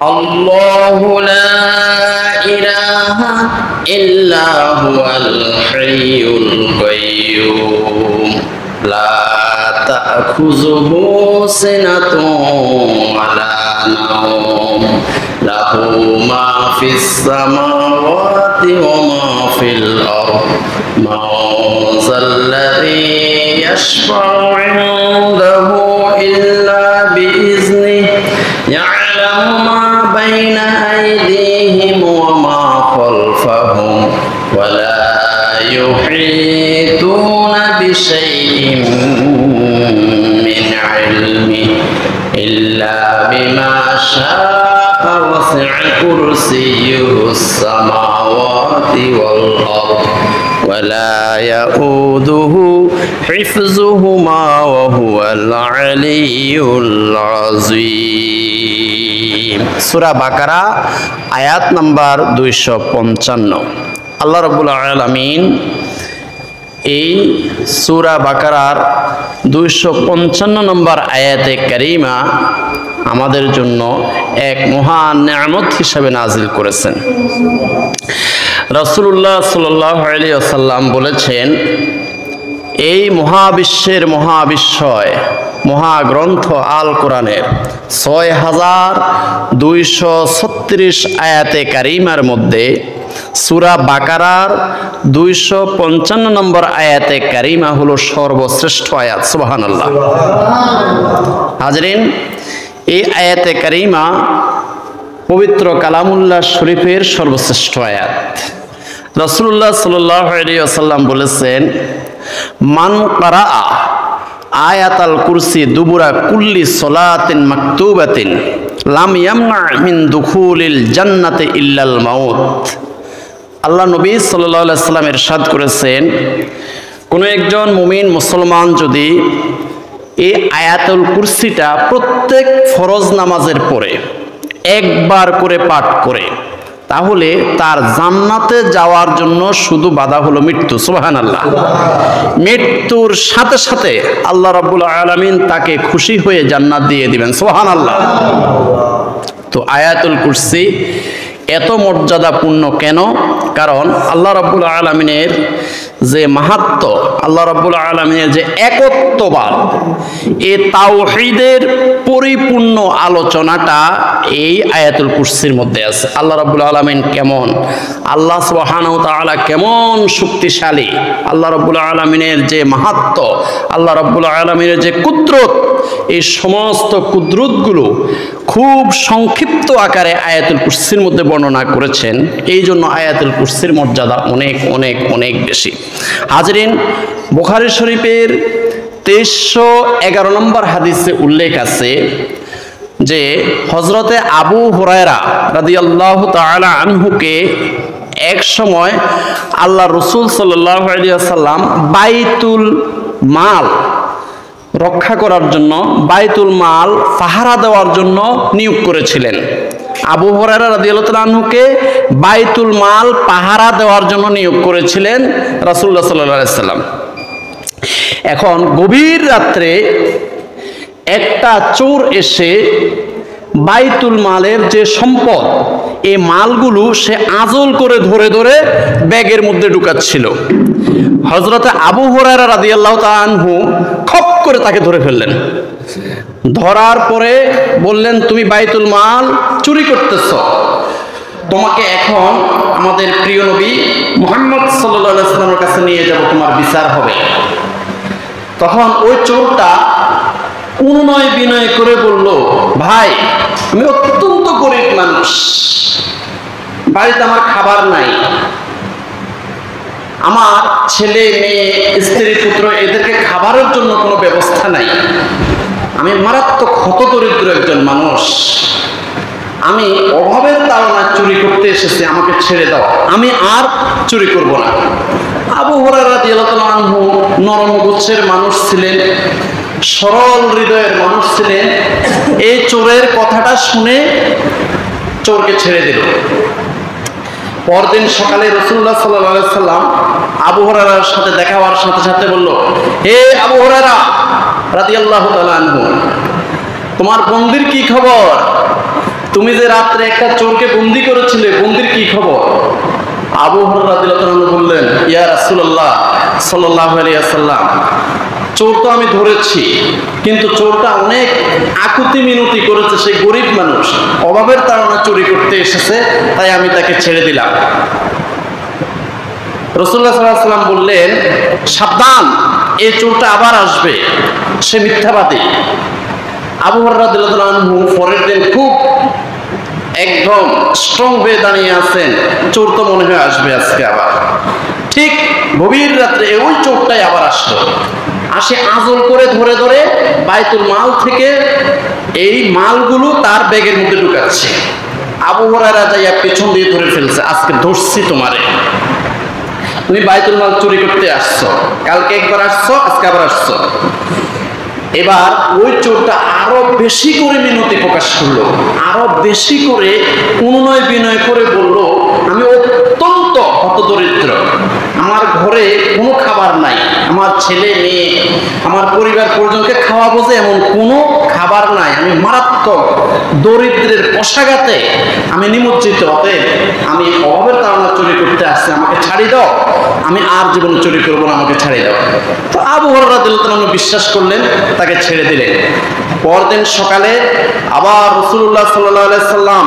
الله لا إله إلا هو الحي القيوم لا تأخذه سنة ولا نوم له ما في السماوات وما في الأرض من ذا الذي يشفع عنده إلا بإذنه يعلم ما بين أيديهم وما خلفهم ولا يحيطون بشيء من علمه إلا بما شاء وسع كرسيه السماوات والأرض ولا يؤوده حفظهما وهو العلي العظيم। সূরা বাকারা আয়াত নাম্বার 255। আল্লাহ রাব্বুল আলামিন এই সূরা বাকারার 255 নম্বর আয়াতে কারিমা আমাদের জন্য এক মহান নিয়ামত হিসেবে নাজিল করেছেন। রাসূলুল্লাহ সাল্লাল্লাহু আলাইহি ওয়াসাল্লাম বলেছেন, এই মহাবিশ্বের মহাবিশ্বয় মহাগ্রন্থ আল কোরআনের ৬,২৩৬ আয়াতে কারিমার মধ্যে সূরা বাকারার 255 নম্বর আয়াতে কারিমা হলো সর্বশ্রেষ্ঠ আয়াত। সুবহানাল্লাহ। হাজরিন, এই আয়াতে কারিমা পবিত্র কালামুল্লাহ শরীফের সর্বশ্রেষ্ঠ আয়াত। রাসূলুল্লাহ সাল্লাল্লাহু আলাইহি ওয়াসাল্লাম বলেছেন, মান ক্বারা আয়াতাল কুরসি দুবুরা কুল্লি সলাতিন মাকতুবাতিন লাম ইয়ামনা মিন দুখুলিল জান্নাতি ইল্লাল মাউত। আল্লাহ নবী সাল্লাল্লাহু আলাইহি ওয়াসাল্লাম ইরশাদ করেছেন, কোনো একজন মুমিন মুসলমান যদি এই আয়াতুল কুরসিটা প্রত্যেক ফরজ নামাজের পরে একবার করে পাঠ করে, তাহলে তার জান্নাতে যাওয়ার জন্য শুধু বাধা হলো মৃত্যু। সুবহানাল্লাহ। মৃত্যুর সাথে সাথে আল্লাহ রাব্বুল আলামিন তাকে খুশি হয়ে জান্নাত দিয়ে দিবেন। সুবহানাল্লাহ। তো আয়াতুল কুরসি এত মর্যাদাপূর্ণ কেন? কারণ আল্লাহ রাব্বুল আলামিনের যে মাহাত্ম্য, আল্লাহ রাব্বুল আলামিনের যে একত্ববাদ, এই তাওহীদের পরিপূর্ণ আলোচনাটা এই আয়াতুল কুরসির মধ্যে আছে। আল্লাহ রাব্বুল আলামিন কেমন, আল্লাহ সুবহানাহু ওয়া তাআলা কেমন শক্তিশালী, আল্লাহ রাব্বুল আলামিনের যে মাহাত্ম্য, আল্লাহ রাব্বুল আলামিনের যে কুদরত, এই সমস্ত কুদরতগুলো খুব সংক্ষিপ্ত আকারে আয়াতুল কুরসির মধ্যে বর্ণনা করেছেন। এই জন্য আয়াতুল কুরসির মর্যাদা অনেক অনেক অনেক বেশি। হাজরিন, বুখারী শরীফের 2311 নম্বর হাদিসে উল্লেখ আছে যে হযরতে আবু হুরায়রা রাদিয়াল্লাহু তাআলা আনহুকে এক সময় আল্লাহ রাসূল সাল্লাল্লাহু আলাইহি ওয়াসাল্লাম বাইতুল মাল রক্ষা করার জন্য, বাইতুল মাল পাহারা দেওয়ার জন্য নিয়োগ করেছিলেন। আবু হুরায়রা রাদিয়াল্লাহু তাআলা আনহুকে বাইতুল মাল পাহারা দেওয়ার জন্য নিয়োগ করেছিলেন রাসূলুল্লাহ সাল্লাল্লাহু আলাইহি ওয়াসাল্লাম। এখন গভীর রাত্রে একটা চোর এসে বাইতুল মালের যে সম্পদ, এই মালগুলো সে আঁচল করে ধরে ধরে ব্যাগের মধ্যে ঢুকাচ্ছিল। হযরতে আবু হুরায়রা রাদিয়াল্লাহু তাআলা আনহু খপ করে তাকে ধরে ফেললেন। ধরার পরে বললেন, তুমি বাইতুল মাল চুরি করতেছ, তোমাকে এখন আমাদের প্রিয় নবী মুহাম্মদ সাল্লাল্লাহু আলাইহি ওয়াসাল্লামের কাছে নিয়ে যাব, তোমার বিচার হবে। তখন ওই চোরটা অনুনয় বিনয় করে বলল, ভাই, আমি অত্যন্ত গরিব মানুষ, বাড়িতে আমার খাবার নাই, আমার ছেলে মেয়ে স্ত্রী পুত্র এদেরকে খাবারের জন্য কোনো ব্যবস্থা নাই, আমি মারাত্মক হতদরিদ্র একজন মানুষ, আমি অভাবের তাড়নায় চুরি করতে এসেছি, আমাকে ছেড়ে দাও, আমি আর চুরি করব না। আবু হুরায়রা রাদিয়াল্লাহু তাআলা আনহু নরম গোছের মানুষ ছিলেন, সরল হৃদয়ের মানুষ ছিলেন। এই চোরের কথাটা শুনে চোরকে ছেড়ে দিল। পরদিন সকালে রাসূলুল্লাহ সাল্লাল্লাহু আলাইহি ওয়াসাল্লাম আবু হুরায়রার সাথে দেখা হওয়ার সাথে সাথে বলল, হে আবু হুরায়রা রাদিয়াল্লাহু তাআলা আনহু, তোমার বন্ধুর কি খবর? তুমি যে রাত্রে একটা চোরকে বন্দি করেছিলে, বন্দির কি খবর? আবু হুরায়রা রাদিয়াল্লাহু আনহু বললেন, ইয়া রাসূলুল্লাহ সাল্লাল্লাহু আলাইহি ওয়াসাল্লাম, চোর তো আমি ধরেছি, কিন্তু চোরটা অনেক আকুতি মিনতি করেছে, সে গরিব মানুষ, অভাবের তাড়না চুরি করতে এসেছে, তাই আমি তাকে ছেড়ে দিলাম। রাসূলুল্লাহ সাল্লাল্লাহু আলাইহি ওয়াসাল্লাম বললেন, সাবধান, এই চোরটা আবার আসবে, সে মিথ্যাবাদী। আবু হুরায়রা রাদিয়াল্লাহু আনহু পরের দিন খুব একদম স্ট্রং হয়ে দাঁড়িয়ে আছেন, চোর তো মনে হয় আসবে আজকে আবার। ঠিক গভীর রাত্রে ওই চোরটাই আবার আসলো, আসে আঁচল করে ধরে ধরে বাইতুল মাল থেকে এই মালগুলো তার ব্যাগের মধ্যে ঢুকাচ্ছে। আবু হুরায়রা যাইয়া পেছন দিয়ে ধরে ফেলছে, আজকে ধরছি তোমারে, তুমি বাইতুল মাল চুরি করতে আসছো, কালকে একবার আসছো, আজকে আবার আসছো। এবার ওই চোরটা আরো বেশি করে মিনতি প্রকাশ করলো, আরো বেশি করে অনুনয় বিনয় করে বলল, আমি অত্যন্ত হতদরিদ্র, আমার ঘরে কোনো খাবার নাই, আমার ছেলে মেয়ে আমার পরিবার পরিজনকে খাওয়াবো যে এমন কোনো খাবার নাই, আমি মারাত্মক দরিদ্রের পোশাকাতে আমি নিমজ্জিত, অতএব আমি অভাবের তাড়না চুরি করতে আসছি, আমাকে ছাড়ি দাও, আমি আর জীবনে চুরি করবো না, আমাকে ছাড়ি দাও। তো আবু হুরায়রা রাদিয়াল্লাহু আনহু বিশ্বাস করলেন, তাকে ছেড়ে দিলেন। পরদিন সকালে আবার রাসূলুল্লাহ সাল্লাল্লাহু আলাইহি সাল্লাম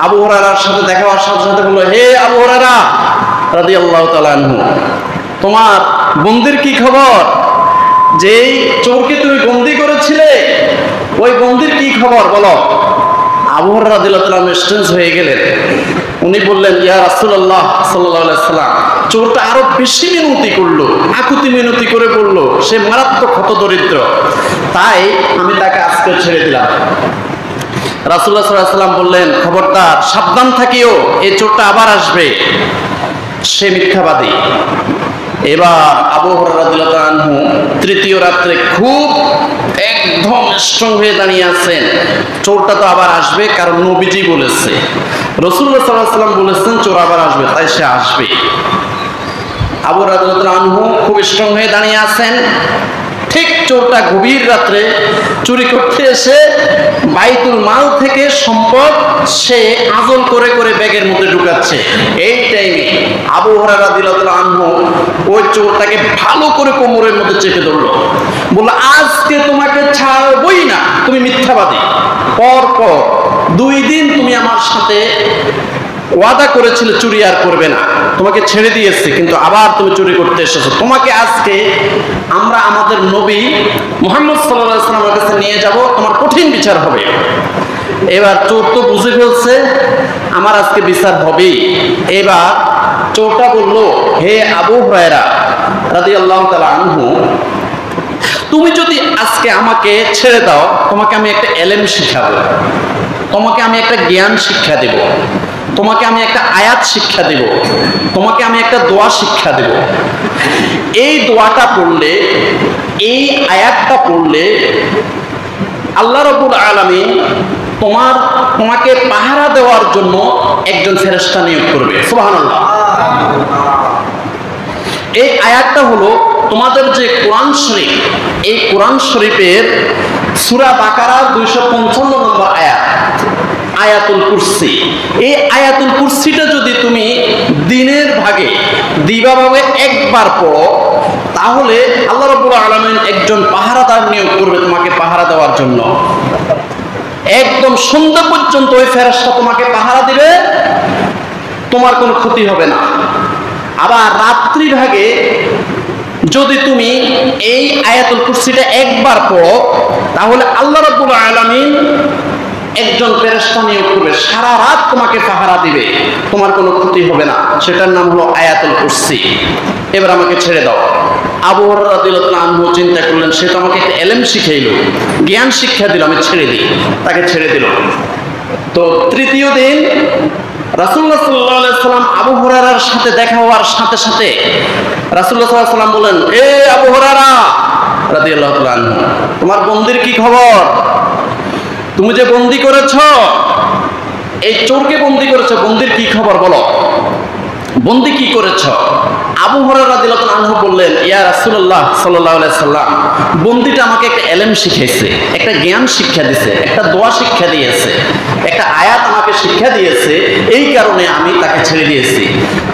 আবু হুরায়রার সাথে দেখা হওয়ার সাথে সাথে বলল, হে আবু হুরায়রা রাদিয়াল্লাহু তাআলা আনহু, তোমার বন্দির কি খবর? যেই চোরকে তুমি বন্দি করেছিলে, ওই বন্দির কি খবর বলো। আবু হুরায়রা রাদিয়াল্লাহু তাআলা স্টেন্স হয়ে গেলেন, উনি বললেন, ইয়া রাসূলুল্লাহ সাল্লাল্লাহু আলাইহি সাল্লাম, চোরটা আরো বেশি মিনতি করলো, আকুতি মিনতি করে বললো সে মারাত্মক হতদরিদ্র, তাই আমি তাকে আজকে ছেড়ে দিলাম। রাসূলুল্লাহ সাল্লাল্লাহু আলাইহি সাল্লাম বললেন, খবরদার, সাবধান থাকিও, এই চোরটা আবার আসবে, সে মিথ্যাবাদী। এবার আবু হুরায়রা রাদিয়াল্লাহু আনহু তৃতীয় রাত্রে খুব একদম স্ট্রং হয়ে দাঁড়িয়ে আছেন, চোরটা তো আবার আসবে, কারণ নবীজি বলেছে, রাসূলুল্লাহ সাল্লাল্লাহু আলাইহি সাল্লাম বলেছেন চোর আবার আসবে, তাই সে আসবে। আবু হুরায়রা রাদিয়াল্লাহু আনহু খুব স্ট্রং হয়ে দাঁড়িয়ে আছেন। ঠিক চোরটা গভীর রাত্রে চুরি করতে এসে বাইতুল মাল থেকে সম্পদ সে আঁচল করে করে ব্যাগের মধ্যে ঢুকাচ্ছে। এই টাইমে আবু হুরায়রা রাদিয়াল্লাহু আনহু ওই চোরটাকে ভালো করে কোমরের মধ্যে চেপে ধরলো, বলল, আজকে তোমাকে ছাড়বই না, তুমি মিথ্যাবাদী, পর পর 2 দিন তুমি আমার সাথে ওয়াদা করেছিলে চুরি আর করবে না, তোমাকে ছেড়ে দিয়েছি, কিন্তু আবার তুমি চুরি করতে এসেছো, তোমাকে আজকে আমরা আমাদের নবী মুহাম্মদ সাল্লাল্লাহু আলাইহি ওয়াসাল্লামের কাছে নিয়ে যাব, তোমার কঠিন বিচার হবে। এবার চোর তো বুঝে ফেলছে আমার আজকে বিচার হবেই। এবার চোরটা বলল, হে আবু হুরায়রা রাদিয়াল্লাহু তাআলা আনহু, তুমি যদি আজকে আমাকে ছেড়ে দাও, তোমাকে আমি একটা এলেম শিখাবো, তোমাকে আমি একটা জ্ঞান শিক্ষা দেব, তোমাকে আমি একটা আয়াত শিক্ষা দেব, তোমাকে আমি একটা দোয়া শিক্ষা দেব। এই দোয়াটা পড়লে, এই আয়াতটা পড়লে আল্লাহ রাব্বুল আলামিন তোমাকে পাহারা দেওয়ার জন্য একজন ফেরেশতা নিয়োগ করবে। সুবহানাল্লাহ। এই আয়াতটা হলো তোমাদের যে কোরআন শরীফ, এই কোরআন শরীফের সূরা বাকারার 255 নম্বর আয়াত, আয়াতুল কুরসি। এই আয়াতুল কুরসিটা যদি তুমি দিনের ভাগে দিবাভাবে একবার পড়ো, তাহলে আল্লাহ রাব্বুল আলামিন একজন পাহারাদার নিয়োগ করবে তোমাকে পাহারা দেওয়ার জন্য। একদম সন্ধ্যা পর্যন্ত ওই ফেরেশতা তোমাকে পাহারা দিবে, তোমার কোনো ক্ষতি হবে না। আবার রাত্রি ভাগে যদি তুমি এই আয়াতুল কুরসিটা একবার পড়ো, তাহলে আল্লাহ রাব্বুল আলামিন একজন ফেরেশতা নিয়োগ করবে, সারা রাত তোমাকে পাহারা দিবে, তোমার কোনো ক্ষতি হবে না। সেটার নাম হলো আয়াতুল কুরসি। এবার আমাকে ছেড়ে দাও। আবু হুরায়রা রাদিয়াল্লাহু আনহু চিন্তা করলেন, সে তো আমাকে একটা এলেম শিখাইলো, জ্ঞান শিক্ষা দিল, আমি ছেড়ে দিই। তাকে ছেড়ে দিল। তো তৃতীয় দিন রাসূলুল্লাহ সাল্লাল্লাহু আলাইহি সাল্লাম আবু হুরায়রার সাথে দেখা হওয়ার সাথে সাথে রাসূলুল্লাহ সাল্লাল্লাহু আলাইহি সাল্লাম বলেন, এ আবু হুরায়রা রাদিয়াল্লাহু আনহু, তোমার বন্দির কি খবর? তুমি যে বন্দি করেছ, এই চোরকে বন্দি করেছ, বন্দির কি খবর বলো। বন্দি কি করেছ? আবু হুরায়রা রাদিয়াল্লাহু আনহু বললেন, ইয়া রাসূলুল্লাহ সাল্লাল্লাহু আলাইহি সাল্লাম, বন্দিটা আমাকে একটা ইলম শিখাইছে, একটা জ্ঞান শিক্ষা দিয়েছে, একটা দোয়া শিক্ষা দিয়েছে, একটা আয়াত আমাকে শিক্ষা দিয়েছে, এই কারণে আমি তাকে ছেড়ে দিয়েছি।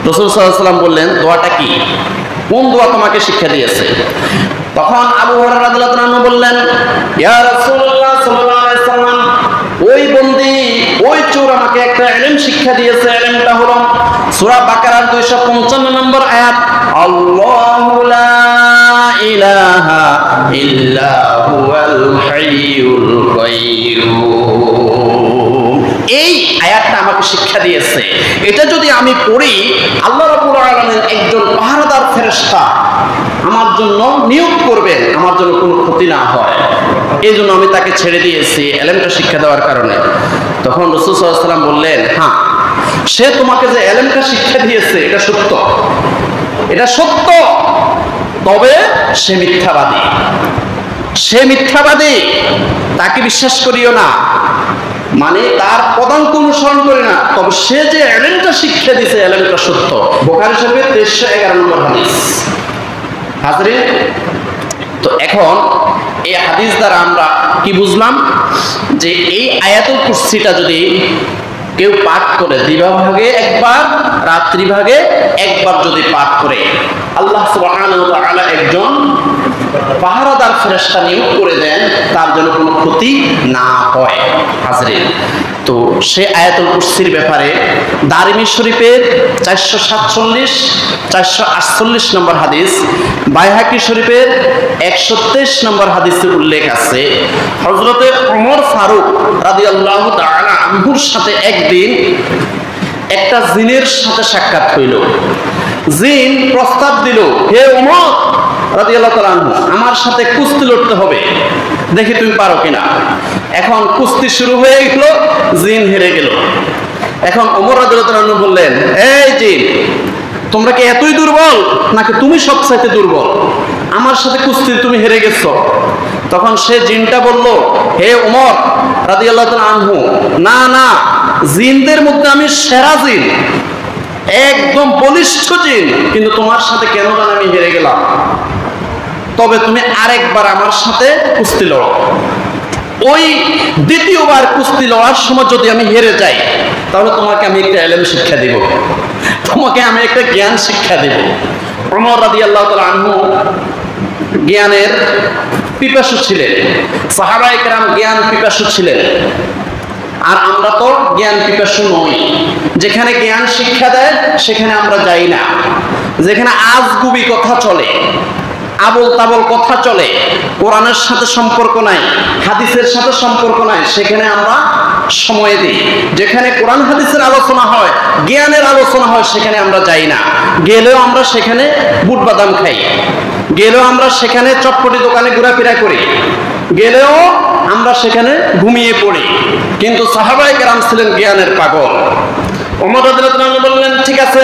রাসূল সাল্লাল্লাহু আলাইহি সাল্লাম বললেন, দোয়াটা কি? কোন দোয়া তোমাকে শিক্ষা দিয়েছে? তখন আবু হুরায়রা রাদিয়াল্লাহু আনহু বললেন, ইয়া রাসূলুল্লাহ সাল্লাল্লাহু আলাইহি সাল্লাম, ওই বন্দি, ওই চোর আমাকে একটা ইলম শিক্ষা দিয়েছে। ইলমটা হলো সূরা বাকারার 255 নম্বর আয়াত, আল্লাহু লা ইলাহা ইল্লা হুয়াল হাইয়ুল কাইয়্যুম। এই আয়াতটা আমাকে শিক্ষা দিয়েছে। এটা যদি আমি পড়ি, আল্লাহ রাব্বুল আলামিন একজন পাহারাদার ফেরেশতা আমার জন্য নিয়োগ করবেন, আমার জন্য কোনো ক্ষতি না হয়। এই জন্য আমি তাকে ছেড়ে দিয়েছি ইলমটা শিক্ষা দেওয়ার কারণে। তখন রাসূল সাল্লাল্লাহু আলাইহি ওয়াসাল্লাম বললেন, হ্যাঁ, সে তোমাকে যে ইলমটা শিক্ষা দিয়েছে এটা সত্য, এটা সত্য, তবে সে মিথ্যাবাদী। সে মিথ্যাবাদী, তাকে বিশ্বাস করিও না, মানে তার পদাঙ্ক অনুসরণ করি না, তবে সে যে ইলমটা শিক্ষা দিয়েছে ইলমটা সত্য। বুখারী শরীফের 311 নম্বর হাদিস। হাজরিন, তো এখন এই হাদিস দ্বারা আমরা কি বুঝলাম? যে এই আয়াতুল কুরসিটা যদি কেউ পাঠ করে দিবাভাগে একবার, রাত্রিভাগে একবার যদি পাঠ করে, আল্লাহ সুবহানাহু ওয়া তাআলা একজন পাহারাদার ফেরেশতা নিয়োগ করে দেন, তার জন্য কোনো ক্ষতি না হয়। হাজরিন, তো সে আয়াতুল কুরসির ব্যাপারে দারিমি শরীফের 447, 448 নম্বর হাদিস, বাইহাকি শরীফের 123 নম্বর হাদিসে উল্লেখ আছে, হযরতে ওমর ফারুক রাদিয়াল্লাহু তাআলা আনহুর সাথে একদিন একটা জিনের সাথে সাক্ষাৎ হইল। জিন প্রস্তাব দিল, হে ওমর রাদিয়াল্লাহু তাআলা আনহু, আমার সাথে কুস্তি লড়তে হবে, দেখি তুমি পারো কিনা। এখন কুস্তি শুরু হয়ে গেল, জিন হেরে গেল। এখন ওমর রাদিয়াল্লাহু তাআলা আনহু বললেন, এই জিন, তোমরা কি এতই দুর্বল নাকি তুমি সবচাইতে দুর্বল? আমার সাথে কুস্তি তুমি হেরে গেছো। তখন সে জিনটা বলল, হে ওমর রাদিয়াল্লাহু তাআলা আনহু, না না, জিনদের মধ্যে আমি সেরা জিন, একদম বলিষ্ঠ জিন, কিন্তু তোমার সাথে কেন জানি আমি হেরে গেলাম। তবে তুমি আরেকবার আমার সাথে কুস্তি লড়ো। ওই দ্বিতীয়বার কুস্তি লড়ার সময় যদি আমি হেরে যাই, তাহলে তোমাকে আমি একটা ইলম শিক্ষা দিব, তোমাকে আমি একটা জ্ঞান শিক্ষা দেব। ওমর রাদিয়াল্লাহু তাআলা আনহু জ্ঞানের পিপাসু ছিলেন, সাহাবায়ে কেরাম জ্ঞান পিপাসু ছিলেন, আর আমরা তো জ্ঞান পিপাসু নই। যেখানে জ্ঞান শিক্ষা দেয় সেখানে আমরা যাই না। যেখানে আজগুবি কথা চলে, আবল তাবল কথা চলে, কোরআনের সাথে সম্পর্ক নাই, হাদিসের সাথে সম্পর্ক নাই, সেখানে আমরা সময় দিই। যেখানে কোরআন হাদিসের আলোচনা হয়, জ্ঞানের আলোচনা হয়, সেখানে আমরা যাই না। গেলেও আমরা সেখানে বুট বাদাম খাই, গেলেও আমরা সেখানে চটপটি দোকানে ঘোরাফেরা করি, গেলেও আমরা সেখানে ঘুমিয়ে পড়ি। কিন্তু সাহাবায়ে কেরাম ছিলেন জ্ঞানের পাগল। ওমর রাদিয়াল্লাহু আনহু বললেন, ঠিক আছে,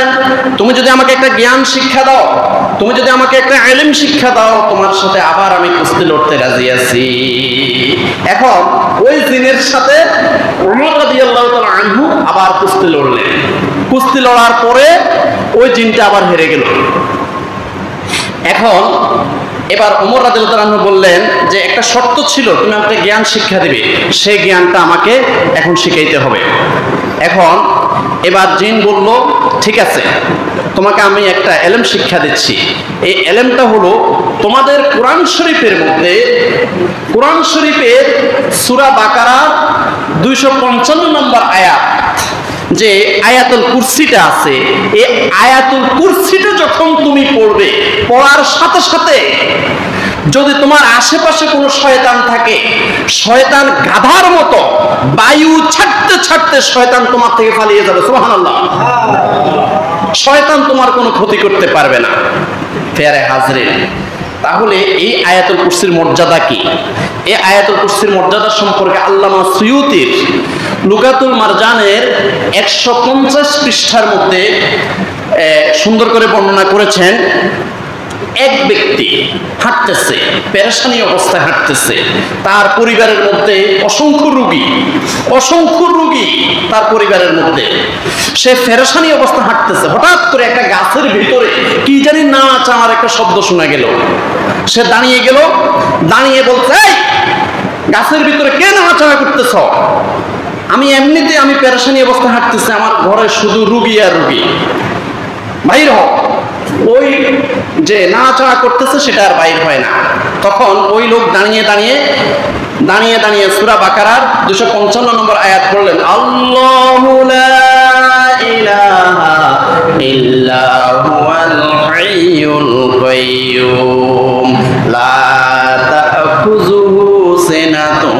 তুমি যদি আমাকে একটা জ্ঞান শিক্ষা দাও, তুমি যদি আমাকে একটা ইলম শিক্ষা দাও, তোমার সাথে আবার আমি কুস্তি লড়তে রাজি আছি। এখন ওই জিনের সাথে ওমর রাদিয়াল্লাহু তাআলা আনহু আবার কুস্তি লড়লেন। কুস্তি লড়ার পরে ওই জিনটা আবার হেরে গেল। এখন এবার ওমর রাদিয়াল্লাহু তাআলা আনহু বললেন যে একটা শর্ত ছিল, তুমি আমাকে জ্ঞান শিক্ষা দিবে, সেই জ্ঞানটা আমাকে এখন শিখাইতে হবে। এখন এবার জিন বলল, ঠিক আছে, তোমাকে আমি একটা ইলম শিক্ষা দিচ্ছি। এই ইলমটা হলো তোমাদের কোরআন শরীফের মধ্যে, কোরআন শরীফের সূরা বাকারা 255 নম্বর আয়াত, যে আয়াতুল কুরসিটা আছে, এই আয়াতুল কুরসিটা যখন তুমি পড়বে, পড়ার সাথে সাথে যদি তোমার আশেপাশে কোনো শয়তান থাকে, শয়তান গাধার মতো বায়ু ছাড়তে ছাড়তে শয়তান তোমার থেকে পালিয়ে যাবে। সুবহানাল্লাহ। শয়তান তোমার কোনো ক্ষতি করতে পারবে না। ফেরে হাজরিন, তাহলে এই আয়াতুল কুরসির মর্যাদা কি? এই আয়াতুল কুরসির মর্যাদা সম্পর্কে আল্লামা সুয়ুতির লুগাতুল মারজানের 150 পৃষ্ঠার মধ্যে সুন্দর করে বর্ণনা করেছেন। এক ব্যক্তি হাঁটতেছে, পেরেশানি অবস্থায় হাঁটতেছে, তার পরিবারের মধ্যে অসংখ্য রোগী তার পরিবারের মধ্যে, সে পেরেশানি অবস্থা হাঁটতেছে, হঠাৎ করে একটা গাছের ভিতরে কি জানি নাচার একটা শব্দ শোনা গেল। সে দাঁড়িয়ে গেল, দাঁড়িয়ে বলছে, এই গাছের ভিতরে কে নাচাড়া করতেছ? আমি এমনিতে আমি পেরেশানি অবস্থায় হাঁটতেছি, আমার ঘরে শুধু রুগী আর রুগী, বাইর হও। ওই যে নাচাড়া করতেছে সেটা আর বাইর হয় না। তখন ওই লোক দাঁড়িয়ে দাঁড়িয়ে সূরা বাকারার 255 নম্বর আয়াত পড়লেন, আল্লাহু লা ইলাহা ইল্লা হুয়াল হাইয়ুল কাইয়্যুম লা তাখুযুহু সিনাতুন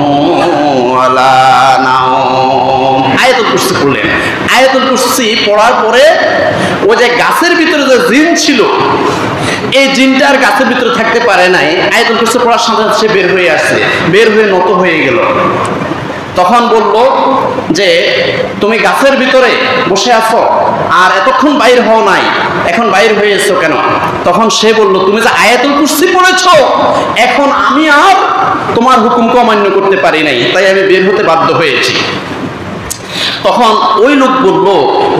ওয়ালা নাওম। আয়াতুল কুরসি পড়লেন। আয়াতুল কুরসি পড়ার পরে ওই যে গাছের ভিতরে যে জিন ছিল, এই জিনটা আর গাছের ভিতরে থাকতে পারে নাই। আয়াতুল কুরসি পড়ার সাথে সে বের হয়ে আসছে, বের হয়ে নত হয়ে গেল। তখন বলল যে তুমি গাছের ভিতরে বসে আছো আর এতক্ষণ বাইর হও নাই, এখন বাইর হয়ে এসো কেন? তখন সে বলল, তুমি যে আয়াতুল কুরসি পড়েছো, এখন আমি আর তোমার হুকুমকে অমান্য করতে পারি নাই, তাই আমি বের হতে বাধ্য হয়েছি। তখন ওই লোক বলল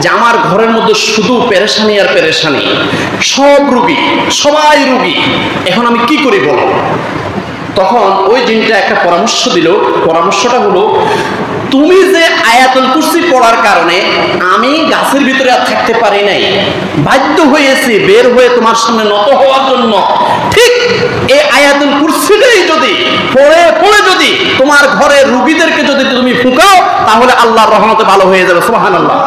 যে আমার ঘরের মধ্যে শুধু পেরেশানি আর পেরেশানি, সব রুগী, সবাই রুগী, এখন আমি কি করি বলো? তখন ওই জিনটা একটা পরামর্শ দিল। পরামর্শটা হলো, তুমি যে আয়াতুল কুরসি পড়ার কারণে আমি গাছের ভিতরে আর থাকতে পারি নাই, বাধ্য হয়েছি বের হয়ে তোমার সামনে নত হওয়ার জন্য, ঠিক এই আয়াতুল কুরসিটাই যদি পড়ে যদি তোমার ঘরের রুগীদেরকে যদি তুমি ফুঁকাও, তাহলে আল্লাহর রহমতে ভালো হয়ে যাবে। সুবহানাল্লাহ।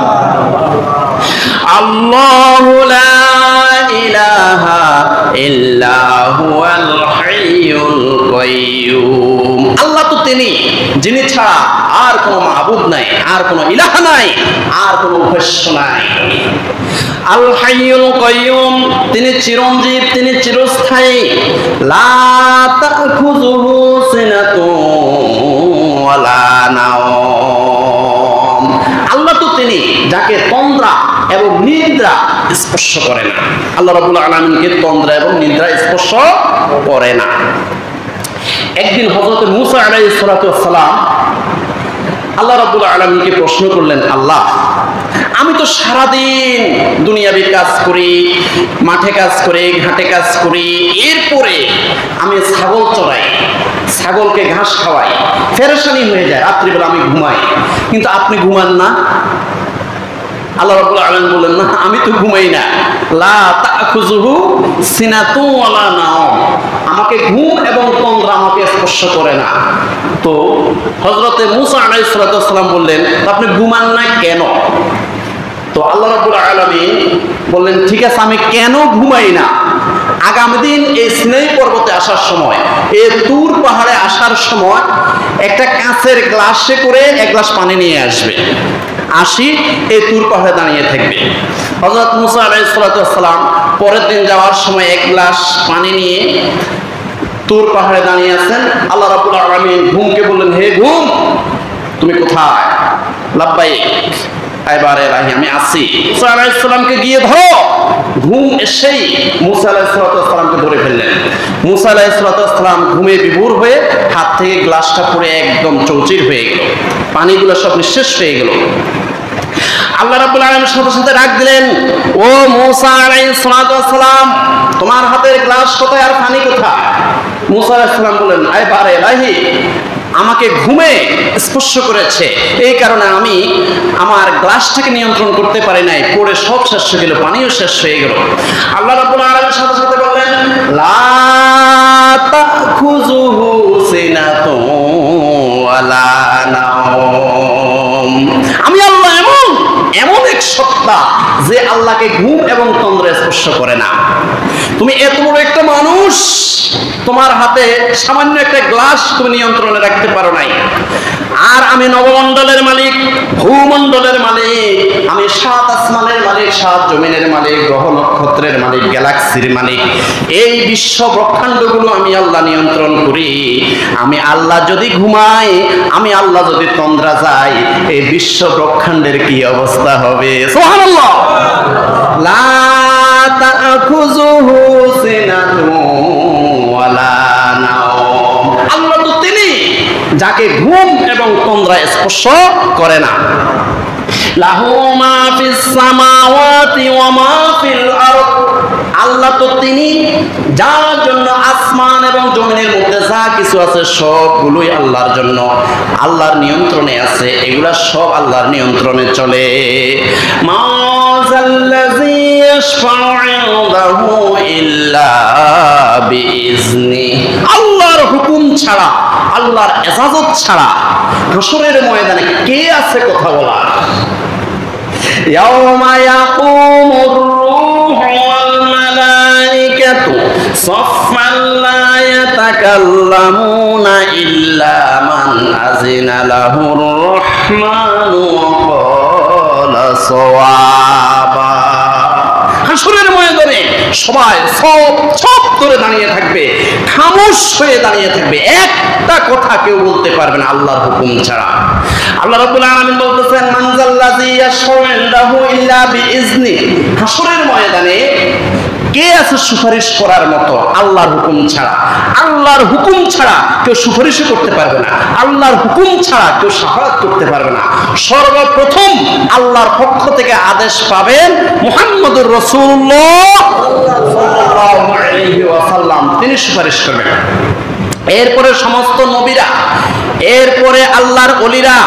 আল্লাহু লা ইলাহা ইল্লা হুয়াল হাইয়ুল কাইয়্যুম। আল্লাহ তো তিনি, যিনি ছাড়া আর কোনো মাবুদ নাই, আর কোনো ইলাহা নাই, আর কোনো উপাস্য নাই। আল হাইয়ুল কাইয়্যুম, তিনি চিরঞ্জীব, তিনি চিরস্থায়ী। লা তাখুযুহু সিনাতুন ওয়ালা নাওম। আল্লাহ তো তিনি যাকে তন্দ্রা এবং নিদ্রা স্পর্শ করে না। আল্লাহ রাব্বুল আলামিনকে তন্দ্রা এবং নিদ্রা স্পর্শ করে না। একদিন হযরত মূসা আলাইহিস সালাতু ওয়াস সালাম আল্লাহ রাব্বুল আলামিনকে প্রশ্ন করলেন, আল্লাহ, আমি তো সারাদিন দুনিয়াবি কাজ করি, মাঠে কাজ করি, ঘাটে কাজ করি, এরপরে আমি ছাগল চড়াই, ছাগলকে ঘাস খাওয়াই, পেরেশানি হয়ে যায়, রাত্রিবেলা আমি ঘুমাই, কিন্তু আপনি ঘুমান না। আল্লাহ রাব্বুল আলামিন বললেন, না, আমি তো ঘুমাই না। লা তাখুযুহু সিনাতুন ওয়ালা নাওম, আমাকে ঘুম এবং তন্দ্রা আমাকে স্পর্শ করে না। তো হযরতে মূসা আলাইহিস সালাতু ওয়াস সালাম বললেন, আপনি ঘুমান না কেন? তো আল্লাহ রাব্বুল আলামিন বললেন, ঠিক আছে, আমি কেন ঘুমাই না, আগামী দিন এই সিনাই পর্বতে আসার সময়, এই তুর পাহাড়ে আসার সময় একটা কাঁচের গ্লাসে করে এক গ্লাস পানি নিয়ে আসবে, আসি এই তুর পাহাড়ে দাঁড়িয়ে থাকবে। হযরত মূসা আলাইহিস সালাতু ওয়াস সালাম পরের দিন যাওয়ার সময় এক গ্লাস পানি নিয়ে তুর পাহাড়ে দাঁড়িয়ে আছেন। আল্লাহ রাব্বুল আলামিন ঘুমকে বললেন, হে ঘুম, তুমি কোথায়? লাব্বাইক, এবারে রাহি, আমি আসি। মূসা আলাইহিস সালামকে গিয়ে ধরো। ঘুম এসেই মূসা আলাইহিস সালামকে ধরে ফেললেন। মূসা আলাইহিস সালাম ঘুমে বিভোর হয়ে হাত থেকে গ্লাসটা পড়ে একদম চৌচির হয়ে গেল, পানিগুলো সব নিঃশেষ হয়ে গেল। আল্লাহ রাব্বুল আলামিন সাথে সাথে ডাক দিলেন, ও মূসা আলাইহিস সালাম, তোমার হাতের গ্লাস কোথায় আর পানি কোথায়? মূসা আলাইহিস সালাম বললেন, এবারে রাহি, আমাকে ঘুমে স্পর্শ করেছে, এই কারণে আমি আমার গ্লাসটাকে নিয়ন্ত্রণ করতে পারি নাই, পড়ে সব শেষ হয়ে গেল, পানিও শেষ হয়ে গেল। আল্লাহ রাব্বুল আলামিন সাথে সাথে বললেন, লা তাখুযুহু সিনাতুন ওয়ালা নাওম। আমি আল্লাহ এমন এক সত্তা যে আল্লাহকে ঘুম এবং তন্দ্রা স্পর্শ করে না। তুমি এত বড় একটা মানুষ, তোমার হাতে সামান্য একটা গ্লাস তুমি নিয়ন্ত্রণে রাখতে পারো নাই। আর আমি নবমণ্ডলের মালিক, ভূমণ্ডলের মালিক, আমি 7 আসমানের মালিক, 7 জমিনের মালিক, গ্রহ নক্ষত্রের মালিক, গ্যালাক্সির মালিক। এই বিশ্ব ব্রহ্মাণ্ডগুলো আমি আল্লাহ নিয়ন্ত্রণ করি। আমি আল্লাহ যদি ঘুমাই, আমি আল্লাহ যদি তন্দ্রা যাই, এই বিশ্ব ব্রহ্মাণ্ডের কি অবস্থা হবে? সুবহানাল্লাহ। লা তাখুযুহু সিনাতুন যাকে ঘুম এবং তন্দ্রা স্পর্শ করে না। লাহু মা ফিস সামাওয়াতি ওয়া মা ফিল আরদ, আল্লাহ তো তিনি, যার জন্য আসমান এবং জমিনের মধ্যে যা কিছু আছে সবগুলোই আল্লাহর জন্য, আল্লাহর নিয়ন্ত্রণে আছে, এগুলা সব আল্লাহর নিয়ন্ত্রণে চলে। মা যাল্লাযী ইয়াশফাউ ইনদাহু ইল্লা বিইজনি, আল্লাহর হুকুম ছাড়া, আল্লাহর ইজাজত ছাড়া হাসরের ময়দানে কে আছে কথা বলার? ইয়াউমা ইয়াকুমুর রূহু ওয়াল মালাইকাতু সাফফান লা ইয়াতাকাল্লামুনা ইল্লা মান আযিনা লাহুর রাহমানু ওয়া ক্বালা সাওয়াবা। হাসরের ময়দানে সবাই সব ধরে দাঁড়িয়ে থাকবে, খামোশ হয়ে দাঁড়িয়ে থাকবে, একটা কথা কেউ বলতে পারবে না আল্লাহর হুকুম ছাড়া। আল্লাহ রাব্বুল আলামিন বলতেছেন মান যাল্লাযী ইয়াশফাউ ইনদাহু ইল্লা বিইজনি, হাসরের ময়দানে কে আছে সুপারিশ করার মতো আল্লাহর হুকুম ছাড়া? আল্লাহর হুকুম ছাড়া কেউ সুপারিশ করতে পারবে না, আল্লাহর হুকুম ছাড়া কেউ শাফাআত করতে পারবে না। সর্বপ্রথম আল্লাহর পক্ষ থেকে আদেশ পাবেন মুহাম্মদুর রাসূলুল্লাহ সাল্লাল্লাহু আলাইহি ওয়াসাল্লাম, তিনি সুপারিশ করবেন। এরপরে সমস্ত নবীরা, এরপরে আল্লাহর ওলিরা,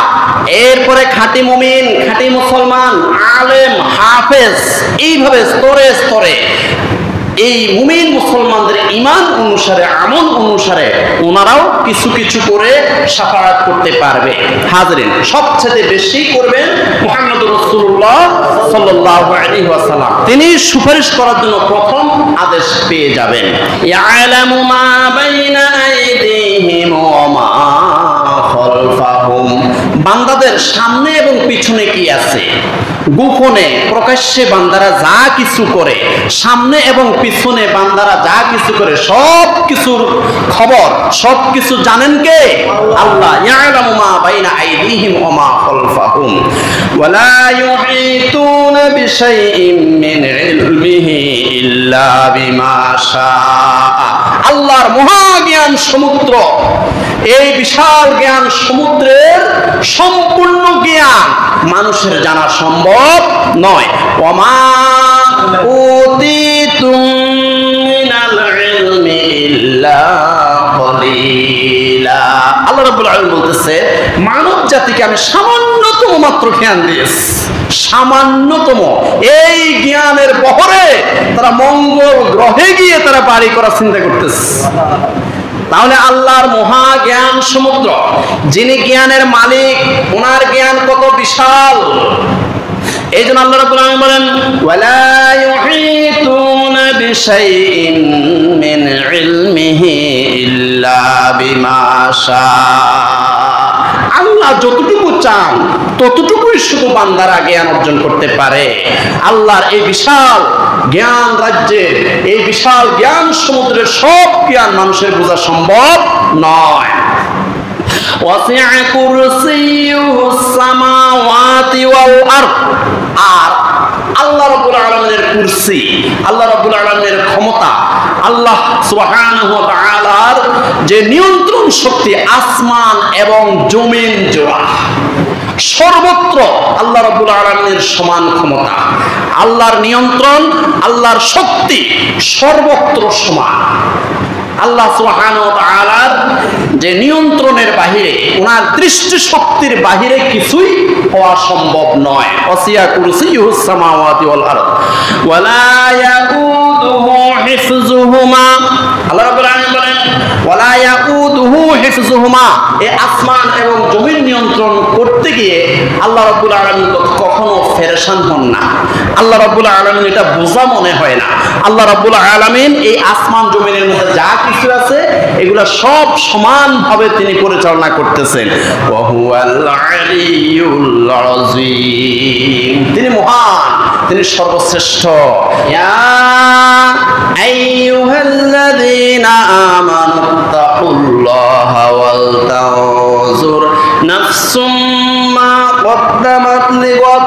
এরপরে খাঁটি মুমিন, খাঁটি মুসলমান, আলেম, হাফেজ, এইভাবে স্তরে স্তরে এই মুমিন মুসলমানদের ঈমান অনুসারে, আমল অনুসারে ওনারাও কিছু কিছু করে শাফাআত করতে পারবে। হাজরিন, সবচেয়ে বেশি করবেন মুহাম্মদুর রাসূলুল্লাহ সাল্লাল্লাহু আলাইহি ওয়াসাল্লাম, তিনি সুপারিশ করার জন্য প্রথম আদেশ পেয়ে যাবেন। ইয়ালামু মা বাইনা আইদিহিম ওয়া মা খালফাহুম, বান্দাদের সামনে এবং পিছনে কি আছে, গোপনে প্রকাশ্যে বান্দারা যা কিছু করে, সামনে এবং পিছনে বান্দারা যা কিছু করে, সব কিছুর খবর, সব কিছু জানেন কে? আল্লাহ। ইয়ালামু মা বাইনা আইদিহিম ওয়া মা খালফাহুম ওয়া লা ইউহিতুনা বিশাইইন মিন ইলমিহি ইল্লা বিমা শাআ, আল্লাহর মহাজ্ঞান সমুদ্র, এই বিশাল জ্ঞান সমুদ্রের সম্পূর্ণ জ্ঞান মানুষের জানা সম্ভব নয়। ওমা উতিতুম মিনাল ইলমি ইল্লা কলিলা, আল্লাহ রাব্বুল আলামিন বলতেছে মানব জাতিকে আমি সামান্যতম মাত্র জ্ঞান দিয়েছি, সামান্যতম। এই জ্ঞানের বহরে তারা মঙ্গল গ্রহে গিয়ে তারা বাড়ি করার চিন্তা করতেছে। তাহলে আল্লাহর মহা জ্ঞান সমুদ্র, যিনি জ্ঞানের মালিক, ওনার জ্ঞান কত বিশাল। এই জন্য আল্লাহ রাব্বুল আলামিন বলেন ওয়ালা ইউহিতুনা বিশাইইন মিন ইলমিহি ইল্লা বিমা শাআ, আল্লাহ যতটুকু চান ততটুকুই শুধু বান্দারা জ্ঞান অর্জন করতে পারে। আল্লাহর এই বিশাল জ্ঞান রাজ্যের, এই বিশাল জ্ঞান সমুদ্রের সব জ্ঞান মানুষের বোঝা সম্ভব নয়। ওয়াসি'a কুরসিয়ুস সামাওয়াতি ওয়াল আরদ, আর আল্লাহ রাব্বুল আলামিনের কুরসি, আল্লাহ রাব্বুল আলামিনের ক্ষমতা, আল্লাহ সুবহানাহু ওয়া তাআলার যে নিয়ন্ত্রণ শক্তি, আসমান এবং জমিন জোড়া, সর্বত্র আল্লাহ রাব্বুল আলামিনের সমান ক্ষমতা, আল্লাহর নিয়ন্ত্রণ, আল্লাহর শক্তি সর্বত্র সমান। আল্লাহ সুবহানাহু ওয়া তাআলার যে নিয়ন্ত্রণের বাহিরে, ওনার দৃষ্টি শক্তির বাহিরে কিছুই হওয়া সম্ভব নয়। ওয়াসিয়া কুরসিয়ুস সামাওয়াতি ওয়াল আরদ ওয়া লা ইয়াউদুহু হিফযুহুমা, আল্লাহ রাব্বুল আলামিন বলেন ওয়া লা ইয়াউদুহু হিফযুহুমা, এই আসমান এবং জমিন নিয়ন্ত্রণ করতে গিয়ে আল্লাহ রাব্বুল আলামিন কখনো পেরেশান হন না। আল্লাহ রাব্বুল আলামিন এটা বোঝা মনে হয় না। আল্লাহ রাব্বুল আলামিন এই আসমান জমিনের মধ্যে যা কিছু আছে এগুলা সব সমানভাবে তিনি পরিচালনা করতেছেন। ওয়া হুয়াল আলিয়্যুল আযীম, তিনি মহান, তিনি সর্বশ্রেষ্ঠ। ইয়া আইয়ুহাল্লাযীনা আমানুত্তাকুল্লাহা ওয়াল তানজুর নাফসুম মা কদ্দামাত লিগাদ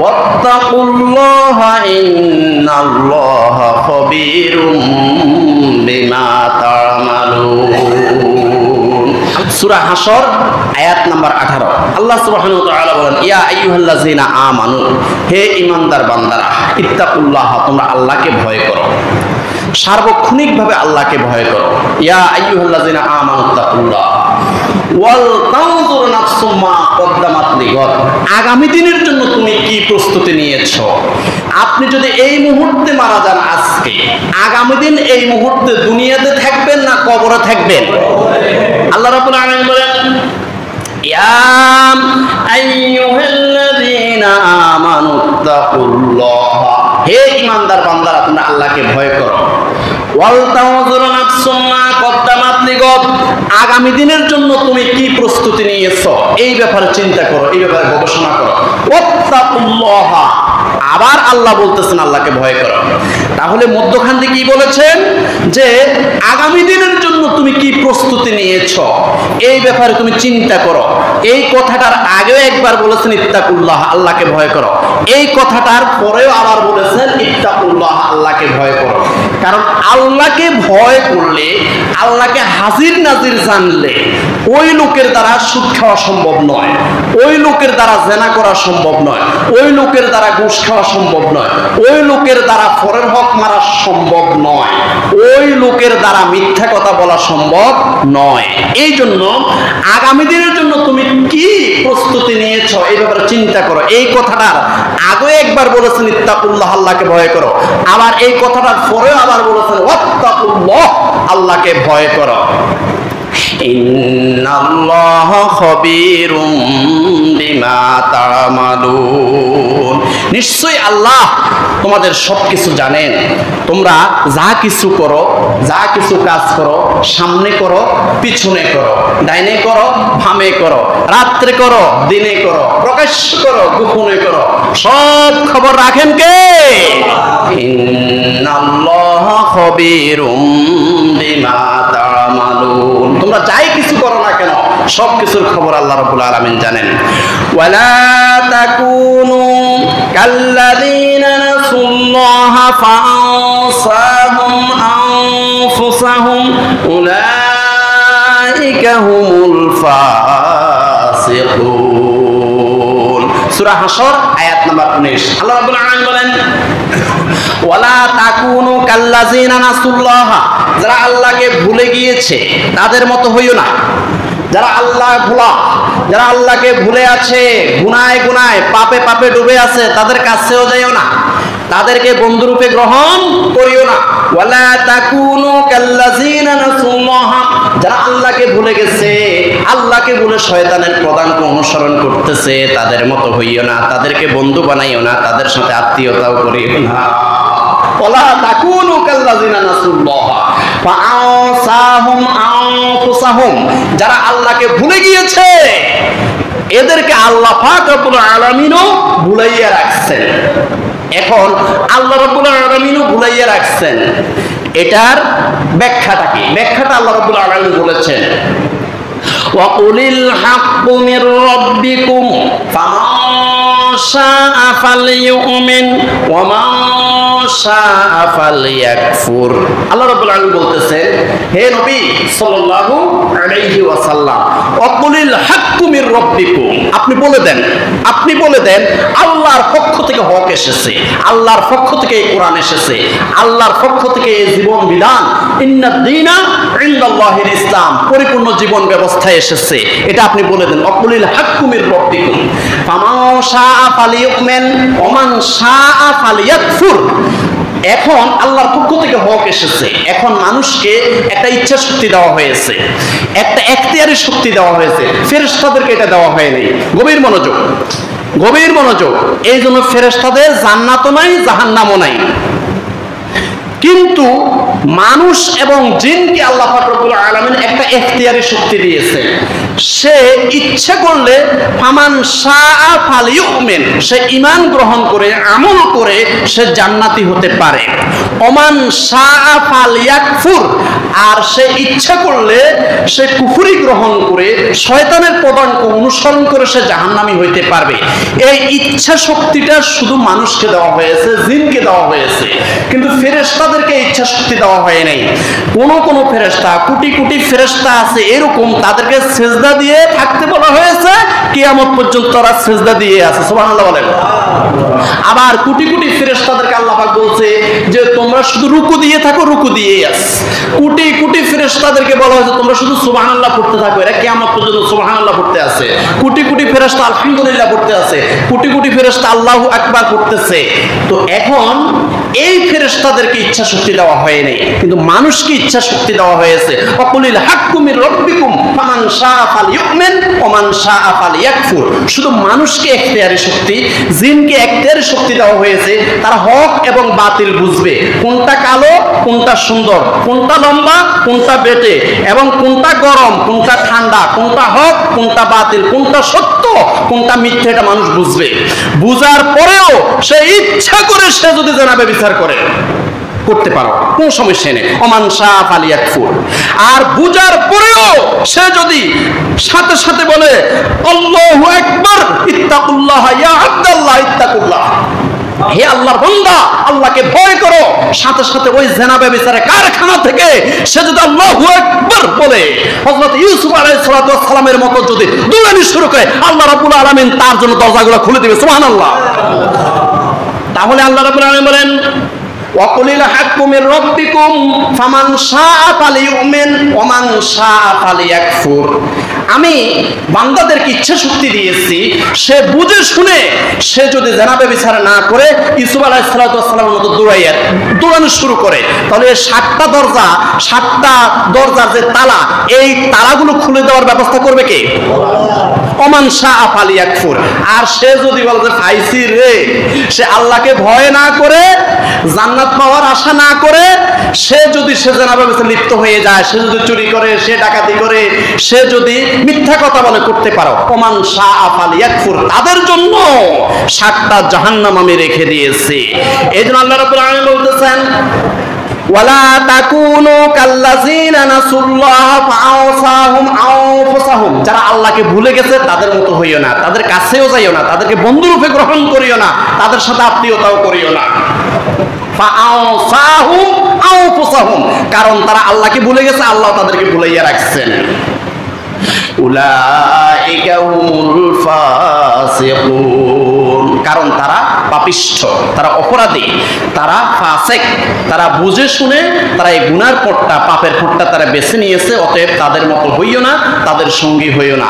ওয়াত্তাকুল্লাহা ইন্নাল্লাহা খাবীরুম বিমা তা'মালুন। সূরা হাসর আয়াত নাম্বার 18। আল্লাহ সুবহানাহু ওয়া তাআলা বলেন, ইয়া আইয়ুহাল্লাযীনা আমানু, হে ঈমানদার বান্দারা, ইত্তাকুল্লাহ, তোমরা আল্লাহকে ভয় করো, সার্বক্ষণিকভাবে আল্লাহকে ভয় করো। ইয়া আইয়ুহাল্লাযীনা আমানু ইত্তাকুল্লাহ ওয়াল তানজুর নাফসুম মা কদ্দামাত লিগাদ, আগামী দিনের জন্য তুমি কি প্রস্তুতি নিয়েছো। আপনি যদি এই মুহূর্তে মারা যান আজকে, আগামী দিন এই মুহূর্তে দুনিয়াতে থাকবেন না কবরে থাকবেন? আল্লাহ রাব্বুল আলামিন বলেন, ইয়া আইয়ুহাল্লাযীনা আমানু ইত্তাকুল্লাহ, হে ঈমানদার বান্দারা, তোমরা আল্লাহকে ভয় করো। ওয়াল তানজুর নাফসুম মা কদ্দামাত লিগাদ, আগামী দিনের জন্য তুমি কি প্রস্তুতি নিয়েছো এই ব্যাপারে চিন্তা করো, এই ব্যাপারে গবেষণা করো। ওয়াত্তাকুল্লাহ, আবার আল্লাহ বলতেছেন আল্লাহকে ভয় করো। তাহলে মধ্যখান দিয়ে কি বলেছেন যে আগামী দিনের জন্য তুমি কি প্রস্তুতি নিয়েছো এই ব্যাপারে তুমি চিন্তা করো। এই কথাটার আগেও একবার বলেছেন ইত্তাকুল্লাহ, আল্লাহকে ভয় করো। এই কথাটার পরেও আবার বলেছেন ইত্তাকুল্লাহ, আল্লাহকে ভয় করো। কারণ আল্লাহকে ভয় করলে, আল্লাহকে হাজির নাজির জানলে ওই লোকের দ্বারা সুদ খাওয়া সম্ভব নয়, ওই লোকের দ্বারা জেনা করা সম্ভব নয়, ওই লোকের দ্বারা ঘুষ খাওয়া সম্ভব নয়, ওই লোকের দ্বারা পরের হক মারা সম্ভব নয়, ওই লোকের দ্বারা মিথ্যা কথা বলা সম্ভব নয়। এই জন্য আগামী দিনের জন্য তুমি কি প্রস্তুতি নিয়েছো এই ব্যাপারে চিন্তা করো। এই কথাটার আগে একবার বলেছেন ইত্তাকুল্লাহ, আল্লাহকে ভয় করো। আবার এই কথাটার পরেও আবার বলেছেন ওয়াত্তাকুল্লাহ, আল্লাহকে ভয় করো। ইন্নাল্লাহা খাবীরুম বিমা তা'মালুন, নিশ্চয়ই আল্লাহ তোমাদের সবকিছু জানেন। তোমরা যা কিছু করো, যা কিছু কাজ করো, সামনে করো, পিছনে করো, ডাইনে করো, বামে করো, রাত্রে করো, দিনে করো, প্রকাশ্য করো, গোপনে করো, সব খবর রাখেন কে? ইন্নাল্লাহা খাবীরুম বিমা তা'মালুন, তোমরা যাই কিছু করো না কেন সব কিছুর খবর আল্লাহ রাব্বুল আলামিন জানেন। ওয়ালা তাকুনু কাল্লাযীনা নাসুল্লাহা ফাআনসাহুম আনফুসাহুম উলাইকা হুমুল ফাসিকুন। সূরা হাসর আয়াত নাম্বার 19। আল্লাহ রাব্বুল আলামিন বলেন, ওয়ালা তাকুনু কাল্লাযীনা নাসুল্লাহা, যারা আল্লাহকে ভুলে গিয়েছে তাদের মতো হইও না। যারা আল্লাহ ভোলা, যারা আল্লাহকে ভুলে আছে, গুনায় গুনায় পাপে পাপে ডুবে আছে, তাদের কাছেও যাইও না, তাদেরকে বন্ধুরূপে গ্রহণ করিও না। ওয়ালা তাকুনু কাল্লাযীনা নাসুল্লাহা, যারা আল্লাহকে ভুলে গেছে, আল্লাহকে ভুলে শয়তানের প্রদানকে অনুসরণ করতেছে, তাদের মতো হইও না, তাদেরকে বন্ধু বানাইও না, তাদের সাথে আত্মীয়তাও করিও না। ওয়ালা তাকুনু কাল্লাযীনা নাসুল্লাহা ফাআনসাহুম আনফুসাহুম, যারা আল্লাহকে ভুলে গিয়েছে এদেরকে আল্লাহ পাক রব্বুল আলামিনও ভুলাইয়া রাখছেন। এখন আল্লাহ রাব্বুল আলামিনও ভুলাইয়া রাখছেন, এটার ব্যাখ্যাটা কি? ব্যাখ্যাটা আল্লাহ রাব্বুল আলামিন বলেছেন, ওয়া কুলিল হাক্কু মির রাব্বিকুম ফামান শাআ ফালইউমিন ওয়া মান শাআ ফালইয়াকফুর। আল্লাহ রাব্বুল আলামিন বলতেছেন, হে নবী সাল্লাল্লাহু আলাইহি ওয়াসাল্লাম, ওয়া কুলিল হাক্কু মির রাব্বিকুম, আপনি বলে দেন, আপনি বলে দেন আল্লাহর পক্ষ থেকে হক এসেছে, আল্লাহর পক্ষ থেকে এই কোরআন এসেছে, আল্লাহর পক্ষ থেকে এই জীবন বিধান, ইন্নাদ দীনা ইনদাল্লাহিল ইসলাম, পরিপূর্ণ জীবন ব্যবস্থা এসেছে, এটা আপনি বলে দেন। ওয়া কুলিল হাক্কু মির রাব্বিকুম ফামান শাআ ফালইউমিন ওয়া মান শাআ ফালইয়াকফুর। এখন আল্লাহর পক্ষ থেকে হক এসেছে, এখন মানুষকে একটা ইচ্ছা শক্তি দেওয়া হয়েছে, একটা এখতিয়ারি শক্তি দেওয়া হয়েছে, ফেরেশতাদেরকে এটা দেওয়া হয়নি। গভীর মনোযোগ, গভীর মনোযোগ। এই জন্য ফেরেশতাদের জান্নাতও নাই, জাহান্নামও নাই। কিন্তু মানুষ এবং জিনকে আল্লাহ পাক রব্বুল আলামিন একটা এখতিয়ারি শক্তি দিয়েছে। সে ইচ্ছে করলে ফামান শাআ ফালইউমিন, সে ঈমান গ্রহণ করে আমল করে সে জান্নাতি হতে পারে। ওমান শাআ ফালইয়াকফুর, আর সে ইচ্ছা করলে সে কুফরি গ্রহণ করে শয়তানের পদাঙ্ক অনুসরণ করে সে জাহান্নামী হইতে পারবে। এই ইচ্ছা শক্তিটা শুধু মানুষকে দেওয়া হয়েছে, জিনকে দেওয়া হয়েছে, কিন্তু ফেরেশতাদেরকে ইচ্ছা শক্তি দেওয়া হয় নাই। কোন ফেরেশতা, কোটি কোটি ফেরেশতা আছে এরকম, তাদেরকে সেজদা দিয়ে থাকতে বলা হয়েছে, কিয়ামত পর্যন্ত তারা সেজদা দিয়ে আছে। সুবহানাল্লাহ বলেন। আবার কোটি কোটি ফেরেশতাদেরকে আল্লাহ পাক বলছে যে তোমরা শুধু রুকু দিয়ে থাকো, রুকু দিয়েই আছ। কোটি কোটি ফেরেশতাদেরকে বলা হয়েছে তোমরা শুধু সুবহানাল্লাহ পড়তে থাকো, এরা কিয়ামত পর্যন্ত সুবহানাল্লাহ পড়তে আছে। কোটি কোটি ফেরেশতা আলহামদুলিল্লাহ পড়তে আছে, কোটি কোটি ফেরেশতা আল্লাহু আকবার পড়তেছে। তো এখন এই ফেরেশতাদেরকে ইচ্ছা শক্তি দেওয়া হয়নি, কিন্তু মানুষকে ইচ্ছা শক্তি দেওয়া হয়েছে। ওয়াকুলিল হাক্কু মির রাব্বিকুম ফামান শাআ ফালইউমিন ওয়া মান শাআ ফালইয়াকফুর। শুধু মানুষকে এখতিয়ারি শক্তি, জিনকে এখতিয়ারি শক্তি দেওয়া হয়েছে। তারা হক এবং বাতিল বুঝবে, কোনটা কালো কোনটা সুন্দর, কোনটা লম্বা কোনটা বেটে, এবং কোনটা গরম কোনটা ঠান্ডা, কোনটা হক কোনটা বাতিল, কোনটা সত্য কোনটা মিথ্যা, এটা মানুষ বুঝবে। বুঝার পরেও সে ইচ্ছা করে সে যদি জানাবে বিচার করে করতে পারো, কোন সমস্যা নেই। ওমান শাআ ফালিয়াকফুর। আর বুঝার পরেও সে যদি সাথে সাথে বলে আল্লাহু আকবার, ইত্তাকুল্লাহ ইয়া আব্দাল্লাহ ইত্তাকুল্লাহ, হে আল্লাহর বান্দা আল্লাহকে ভয় করো, সাথে সাথে ওই জেনা ব্যভিচারের কারখানা থেকে সে যদি আল্লাহু আকবার বলে, হযরত ইউসুফ আলাইহিস সালাতু ওয়াস সালামের মতো যদি দৌড়ানি শুরু করে, আল্লাহ রাব্বুল আলামিন তার জন্য দরজাগুলো খুলে দিবে। সুবহানাল্লাহ। তাহলে আল্লাহ রাব্বুল আলামিন বলেন ওয়াকুলিল হাক্কু মির রাব্বিকুম ফামান শাআ ফালিউমিন ওয়া মান শাআ ফালিয়াকফুর। আমি বান্দাদেরকে ইচ্ছা শক্তি দিয়েছি, সে বুঝে শুনে সে যদি জানাবে বিচার না করে ইউসুফ আলাইহিস সালাতু ওয়াস সালামের মতো দৌড়ানো শুরু করে, তাহলে সাতটা দরজার যে তালা, এই তালাগুলো খুলে দেওয়ার ব্যবস্থা করবে কে? ওমান শাআ ফালিয়াকফুর। আর সে যদি বলে যে ফাইসি রে, সে আল্লাহকে ভয় না করে, জান্নাত পাওয়ার আশা না করে, সে যদি সে জানাবে লিপ্ত হয়ে যায়, সে যদি চুরি করে, সে ডাকাতি করে, সে যদি মিথ্যা কথা বলে, করতে পারো। ওমান শাআ ফালিয়াকফুর। তাদের জন্য 7টা জাহান্নাম আমি রেখে দিয়েছি। এইজন্য আল্লাহ রাব্বুল আলামিন বলতেছেন ওয়ালা তাকুনু কাল্লাযিনা নাসুল্লাহ ফাআওসাহুম আনফুসাহুম। যারা আল্লাহকে ভুলে গেছে তাদের মতো হইও না, তাদের কাছেও যাইও না, তাদেরকে বন্ধুরূপে গ্রহণ করিও না, তাদের সাথে আত্মীয়তাও করিও না। ফাআওসাহুম আনফুসাহুম, কারণ তারা আল্লাহকে ভুলে গেছে, আল্লাহ তাদেরকে ভুলাইয়া রাখছেন। উলাইকা হুমুল ফাসিকুন, কারণ তারা পাপিষ্ঠ, তারা অপরাধী, তারা ফাসিক, তারা বুঝে শুনে তারা এই গুনার পথটা, পাপের পথটা তারা বেছে নিয়েছে। অতএব তাদের মতো হইও না, তাদের সঙ্গী হইও না।